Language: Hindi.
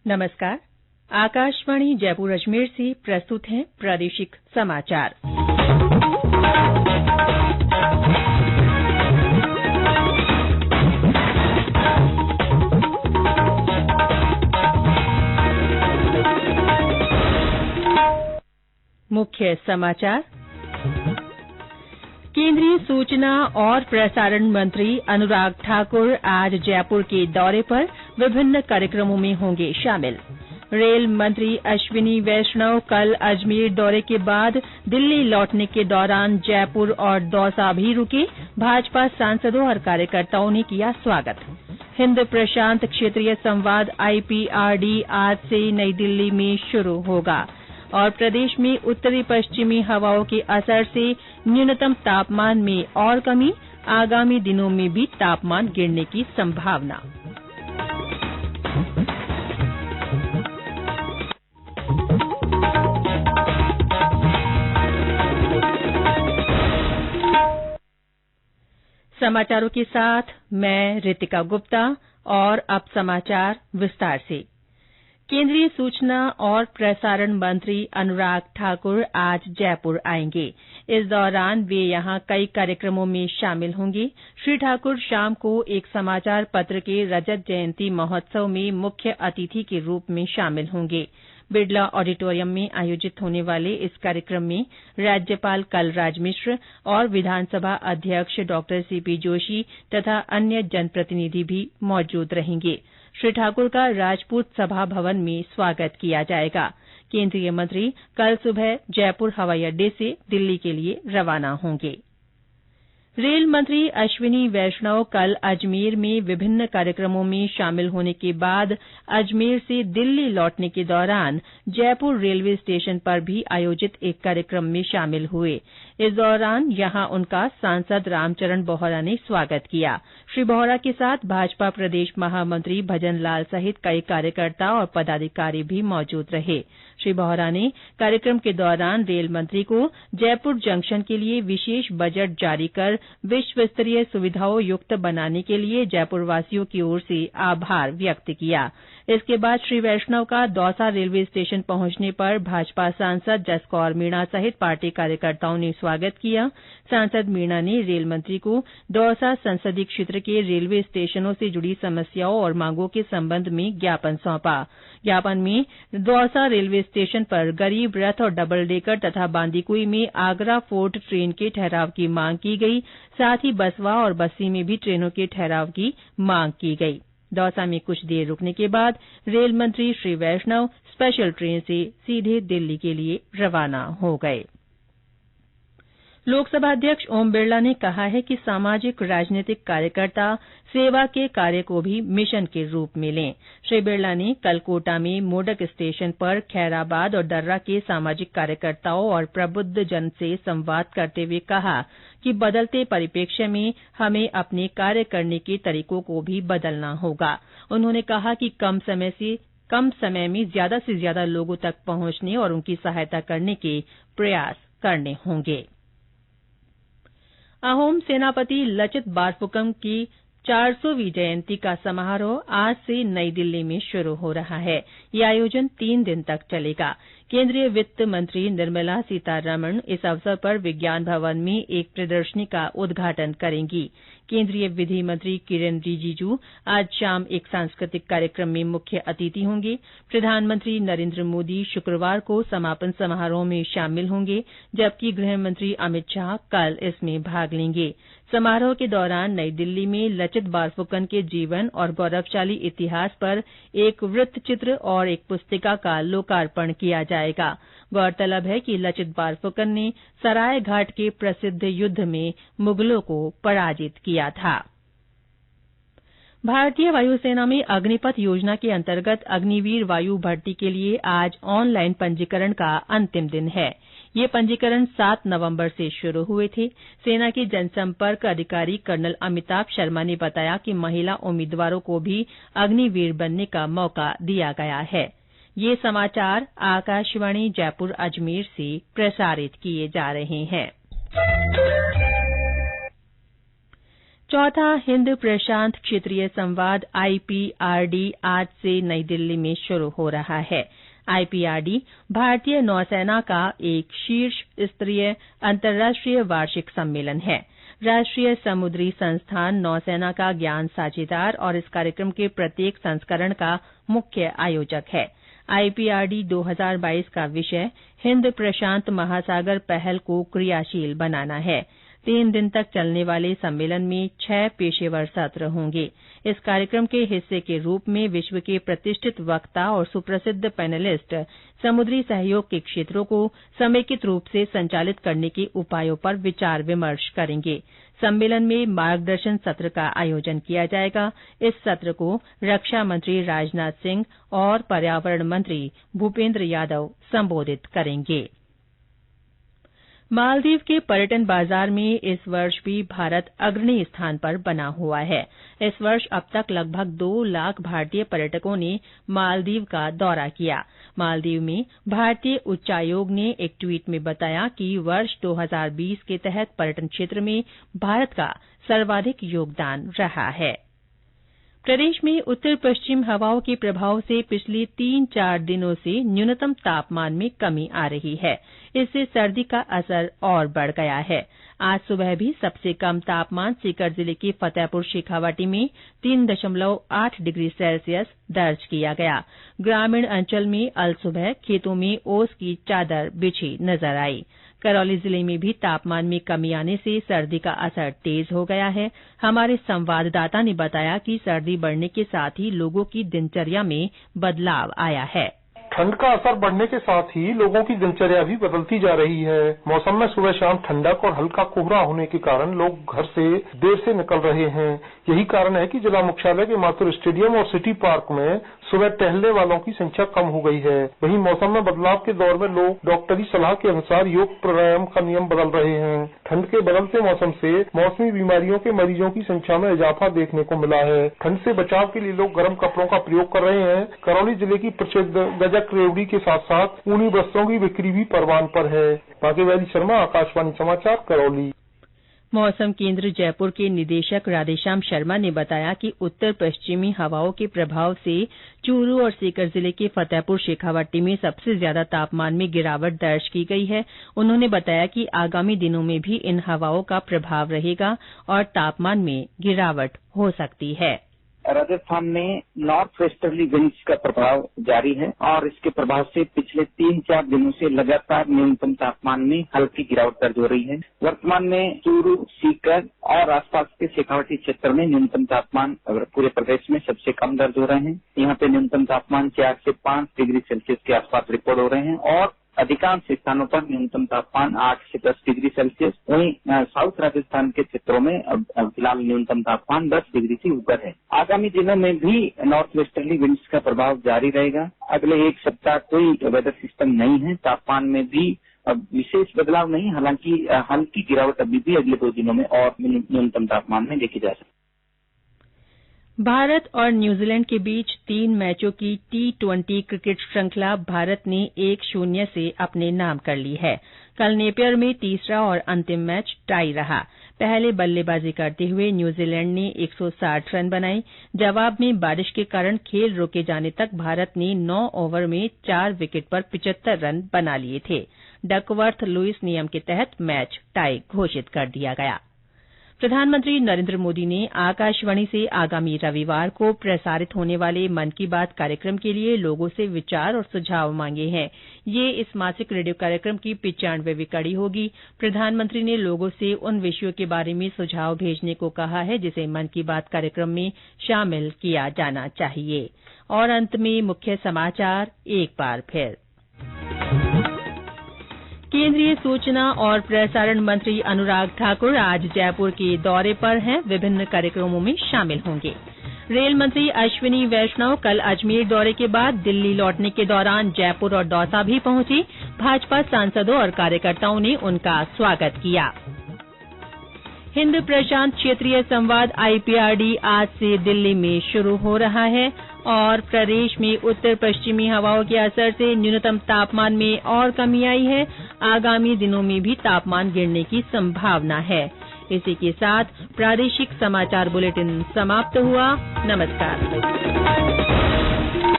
नमस्कार। आकाशवाणी जयपुर अजमेर से प्रस्तुत हैं प्रादेशिक समाचार। मुख्य समाचार। केंद्रीय सूचना और प्रसारण मंत्री अनुराग ठाकुर आज जयपुर के दौरे पर विभिन्न कार्यक्रमों में होंगे शामिल। रेल मंत्री अश्विनी वैष्णव कल अजमेर दौरे के बाद दिल्ली लौटने के दौरान जयपुर और दौसा भी रुके। भाजपा सांसदों और कार्यकर्ताओं ने किया स्वागत। हिंद प्रशांत क्षेत्रीय संवाद IPRD आज से नई दिल्ली में शुरू होगा और प्रदेश में उत्तरी पश्चिमी हवाओं के असर से न्यूनतम तापमान में और कमी, आगामी दिनों में भी तापमान गिरने की संभावना। समाचारों के साथ मैं रितिका गुप्ता और अब समाचार विस्तार से। केंद्रीय सूचना और प्रसारण मंत्री अनुराग ठाकुर आज जयपुर आएंगे। इस दौरान वे यहां कई कार्यक्रमों में शामिल होंगे। श्री ठाकुर शाम को एक समाचार पत्र के रजत जयंती महोत्सव में मुख्य अतिथि के रूप में शामिल होंगे। बिड़ला ऑडिटोरियम में आयोजित होने वाले इस कार्यक्रम में राज्यपाल कलराज मिश्र और विधानसभा अध्यक्ष डॉ CP जोशी तथा अन्य जनप्रतिनिधि भी मौजूद रहेंगे। श्री ठाकुर का राजपूत सभा भवन में स्वागत किया जाएगा। केंद्रीय मंत्री कल सुबह जयपुर हवाई अड्डे से दिल्ली के लिए रवाना होंगे। रेल मंत्री अश्विनी वैष्णव कल अजमेर में विभिन्न कार्यक्रमों में शामिल होने के बाद अजमेर से दिल्ली लौटने के दौरान जयपुर रेलवे स्टेशन पर भी आयोजित एक कार्यक्रम में शामिल हुए। इस दौरान यहां उनका सांसद रामचरण बोहरा ने स्वागत किया। श्री बोहरा के साथ भाजपा प्रदेश महामंत्री भजन लाल सहित कई कार्यकर्ता और पदाधिकारी भी मौजूद रहे। श्री बोहरा ने कार्यक्रम के दौरान रेल मंत्री को जयपुर जंक्शन के लिए विशेष बजट जारी कर विश्व स्तरीय सुविधाओं युक्त बनाने के लिए जयपुरवासियों की ओर से आभार व्यक्त किया। इसके बाद श्री वैष्णव का दौसा रेलवे स्टेशन पहुंचने पर भाजपा सांसद जसकौर मीणा सहित पार्टी कार्यकर्ताओं ने स्वागत किया। सांसद मीणा ने रेल मंत्री को दौसा संसदीय क्षेत्र के रेलवे स्टेशनों से जुड़ी समस्याओं और मांगों के संबंध में ज्ञापन सौंपा। ज्ञापन में दौसा रेलवे स्टेशन पर गरीब रथ और डबल डेकर तथा बांदीकुई में आगरा फोर्ट ट्रेन के ठहराव की मांग की गई। साथ ही बसवा और बस्सी में भी ट्रेनों के ठहराव की मांग की गई। दौसा में कुछ देर रुकने के बाद रेल मंत्री श्री वैष्णव स्पेशल ट्रेन से सीधे दिल्ली के लिए रवाना हो गए। लोकसभा अध्यक्ष ओम बिरला ने कहा है कि सामाजिक राजनीतिक कार्यकर्ता सेवा के कार्य को भी मिशन के रूप में लें। श्री बिरला ने कल कोटा में मोडक स्टेशन पर खैराबाद और दर्रा के सामाजिक कार्यकर्ताओं और प्रबुद्ध जन से संवाद करते हुए कहा कि बदलते परिप्रेक्ष्य में हमें अपने कार्य करने के तरीकों को भी बदलना होगा। उन्होंने कहा कि कम समय में ज्यादा से ज्यादा लोगों तक पहुंचने और उनकी सहायता करने के प्रयास करने होंगे। अहोम सेनापति लचित बारफुकन की 400वीं जयंती का समारोह आज से नई दिल्ली में शुरू हो रहा है। यह आयोजन 3 दिन तक चलेगा। केंद्रीय वित्त मंत्री निर्मला सीतारमण इस अवसर पर विज्ञान भवन में एक प्रदर्शनी का उद्घाटन करेंगी। केंद्रीय विधि मंत्री किरेन रिजिजू आज शाम एक सांस्कृतिक कार्यक्रम में मुख्य अतिथि होंगे। प्रधानमंत्री नरेंद्र मोदी शुक्रवार को समापन समारोह में शामिल होंगे, जबकि गृह मंत्री अमित शाह कल इसमें भाग लेंगे। समारोह के दौरान नई दिल्ली में लचित बारफुकन के जीवन और गौरवशाली इतिहास पर एक वृत्तचित्र और एक पुस्तिका का लोकार्पण किया जाएगा। गौरतलब है कि लचित बारफुकन ने सराय घाट के प्रसिद्ध युद्ध में मुगलों को पराजित किया था। भारतीय वायुसेना में अग्निपथ योजना के अंतर्गत अग्निवीर वायु भर्ती के लिए आज ऑनलाइन पंजीकरण का अंतिम दिन है। ये पंजीकरण 7 नवंबर से शुरू हुए थे। सेना के जनसंपर्क अधिकारी कर्नल अमिताभ शर्मा ने बताया कि महिला उम्मीदवारों को भी अग्निवीर बनने का मौका दिया गया है। ये समाचार आकाशवाणी जयपुर अजमेर से प्रसारित किए जा रहे हैं। चौथा हिंद प्रशांत क्षेत्रीय संवाद IPRD आज से नई दिल्ली में शुरू हो रहा है। IPRD भारतीय नौसेना का एक शीर्ष स्तरीय अंतर्राष्ट्रीय वार्षिक सम्मेलन है। राष्ट्रीय समुद्री संस्थान नौसेना का ज्ञान साझेदार और इस कार्यक्रम के प्रत्येक संस्करण का मुख्य आयोजक है। IPRD 2022 का विषय हिंद प्रशांत महासागर पहल को क्रियाशील बनाना है। 3 दिन तक चलने वाले सम्मेलन में 6 पेशेवर सत्र होंगे। इस कार्यक्रम के हिस्से के रूप में विश्व के प्रतिष्ठित वक्ता और सुप्रसिद्ध पैनलिस्ट समुद्री सहयोग के क्षेत्रों को समेकित रूप से संचालित करने के उपायों पर विचार विमर्श करेंगे। सम्मेलन में मार्गदर्शन सत्र का आयोजन किया जाएगा। इस सत्र को रक्षा मंत्री राजनाथ सिंह और पर्यावरण मंत्री भूपेन्द्र यादव संबोधित करेंगे। मालदीव के पर्यटन बाजार में इस वर्ष भी भारत अग्रणी स्थान पर बना हुआ है। इस वर्ष अब तक लगभग 2 लाख भारतीय पर्यटकों ने मालदीव का दौरा किया। मालदीव में भारतीय उच्चायोग ने एक ट्वीट में बताया कि वर्ष 2020 के तहत पर्यटन क्षेत्र में भारत का सर्वाधिक योगदान रहा है। प्रदेश में उत्तर पश्चिम हवाओं के प्रभाव से पिछले 3-4 दिनों से न्यूनतम तापमान में कमी आ रही है। इससे सर्दी का असर और बढ़ गया है। आज सुबह भी सबसे कम तापमान सीकर जिले के फतेहपुर शेखावाटी में 3.8 डिग्री सेल्सियस दर्ज किया गया। ग्रामीण अंचल में अल सुबह खेतों में ओस की चादर बिछी नजर आई। करौली जिले में भी तापमान में कमी आने से सर्दी का असर तेज हो गया है। हमारे संवाददाता ने बताया कि सर्दी बढ़ने के साथ ही लोगों की दिनचर्या में बदलाव आया है। ठंड का असर बढ़ने के साथ ही लोगों की दिनचर्या भी बदलती जा रही है। मौसम में सुबह शाम ठंडक और हल्का कोहरा होने के कारण लोग घर से देर से निकल रहे हैं। यही कारण है कि जिला मुख्यालय के माथुर स्टेडियम और सिटी पार्क में सुबह टहलने वालों की संख्या कम हो गई है। वहीं मौसम में बदलाव के दौर में लोग डॉक्टरी सलाह के अनुसार योग प्राणायाम का नियम बदल रहे हैं। ठंड के बदलते मौसम से मौसमी बीमारियों के मरीजों की संख्या में इजाफा देखने को मिला है। ठंड से बचाव के लिए लोग गर्म कपड़ों का प्रयोग कर रहे हैं। करौली जिले की प्रसिद्ध गजक रेवड़ी के साथ साथ ऊनी वस्त्रों की बिक्री भी परवान पर है। भाग्यवैली शर्मा, आकाशवाणी समाचार, करौली। मौसम केंद्र जयपुर के निदेशक राधेश्याम शर्मा ने बताया कि उत्तर पश्चिमी हवाओं के प्रभाव से चूरू और सीकर जिले के फतेहपुर शेखावाटी में सबसे ज्यादा तापमान में गिरावट दर्ज की गई है। उन्होंने बताया कि आगामी दिनों में भी इन हवाओं का प्रभाव रहेगा और तापमान में गिरावट हो सकती है। राजस्थान में नॉर्थ वेस्टर्ली विंड्स का प्रभाव जारी है और इसके प्रभाव से पिछले 3-4 दिनों से लगातार न्यूनतम तापमान में हल्की गिरावट दर्ज हो रही है। वर्तमान में चूरू, सीकर और आसपास के शेखावाटी क्षेत्र में न्यूनतम तापमान पूरे प्रदेश में सबसे कम दर्ज हो रहे हैं। यहाँ पे न्यूनतम तापमान 4 से 5 डिग्री सेल्सियस के आसपास रिकॉर्ड हो रहे हैं और अधिकांश स्थानों पर न्यूनतम तापमान 8 से 10 डिग्री सेल्सियस। वहीं साउथ राजस्थान के क्षेत्रों में फिलहाल न्यूनतम तापमान 10 डिग्री से ऊपर है। आगामी दिनों में भी नॉर्थ वेस्टर्ली विंड्स का प्रभाव जारी रहेगा। अगले 1 सप्ताह कोई वेदर सिस्टम नहीं है। तापमान में भी विशेष बदलाव नहीं, हालांकि हल्की गिरावट अभी भी अगले 2 दिनों में और न्यूनतम तापमान में देखी जा सकती है। भारत और न्यूजीलैंड के बीच 3 मैचों की T20 क्रिकेट श्रृंखला भारत ने 1-0 से अपने नाम कर ली है। कल नेपियर में तीसरा और अंतिम मैच टाई रहा। पहले बल्लेबाजी करते हुए न्यूजीलैंड ने 160 रन बनाए। जवाब में बारिश के कारण खेल रोके जाने तक भारत ने 9 ओवर में 4 विकेट पर 75 रन बना लिए थे। डकवर्थ लुईस नियम के तहत मैच टाई घोषित कर दिया गया। प्रधानमंत्री नरेंद्र मोदी ने आकाशवाणी से आगामी रविवार को प्रसारित होने वाले मन की बात कार्यक्रम के लिए लोगों से विचार और सुझाव मांगे हैं। ये इस मासिक रेडियो कार्यक्रम की 95वीं कड़ी होगी। प्रधानमंत्री ने लोगों से उन विषयों के बारे में सुझाव भेजने को कहा है जिसे मन की बात कार्यक्रम में शामिल किया जाना चाहिए। और अंत में मुख्य समाचार एक बार फिर। केंद्रीय सूचना और प्रसारण मंत्री अनुराग ठाकुर आज जयपुर के दौरे पर हैं। विभिन्न कार्यक्रमों में शामिल होंगे। रेल मंत्री अश्विनी वैष्णव कल अजमेर दौरे के बाद दिल्ली लौटने के दौरान जयपुर और दौसा भी पहुंचे। भाजपा सांसदों और कार्यकर्ताओं ने उनका स्वागत किया। हिंद प्रशांत क्षेत्रीय संवाद IPRD आज से दिल्ली में शुरू हो रहा है और प्रदेश में उत्तर पश्चिमी हवाओं के असर से न्यूनतम तापमान में और कमी आई है। आगामी दिनों में भी तापमान गिरने की संभावना है। इसी के साथ प्रादेशिक समाचार बुलेटिन समाप्त हुआ। नमस्कार।